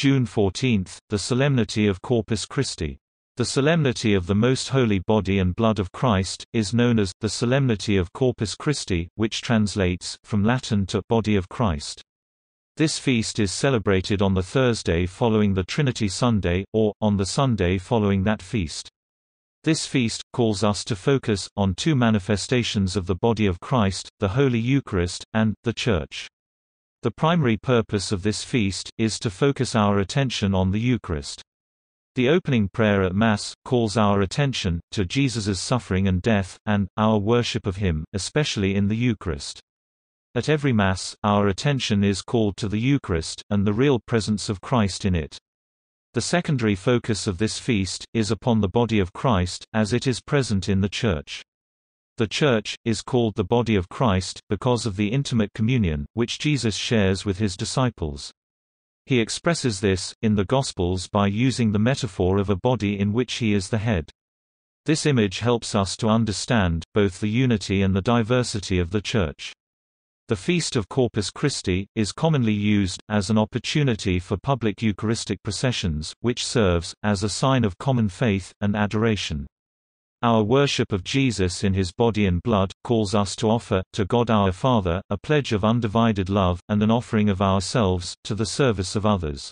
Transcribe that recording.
June 14, the Solemnity of Corpus Christi. The Solemnity of the Most Holy Body and Blood of Christ is known as the Solemnity of Corpus Christi, which translates from Latin to Body of Christ. This feast is celebrated on the Thursday following the Trinity Sunday, or on the Sunday following that feast. This feast calls us to focus on two manifestations of the body of Christ, the Holy Eucharist, and the Church. The primary purpose of this feast is to focus our attention on the Eucharist. The opening prayer at Mass calls our attention to Jesus' suffering and death, and our worship of Him, especially in the Eucharist. At every Mass, our attention is called to the Eucharist, and the real presence of Christ in it. The secondary focus of this feast is upon the body of Christ, as it is present in the Church. The Church is called the body of Christ because of the intimate communion which Jesus shares with His disciples. He expresses this in the Gospels by using the metaphor of a body in which He is the head. This image helps us to understand both the unity and the diversity of the Church. The Feast of Corpus Christi is commonly used as an opportunity for public Eucharistic processions, which serves as a sign of common faith and adoration. Our worship of Jesus in His body and blood calls us to offer to God our Father a pledge of undivided love and an offering of ourselves to the service of others.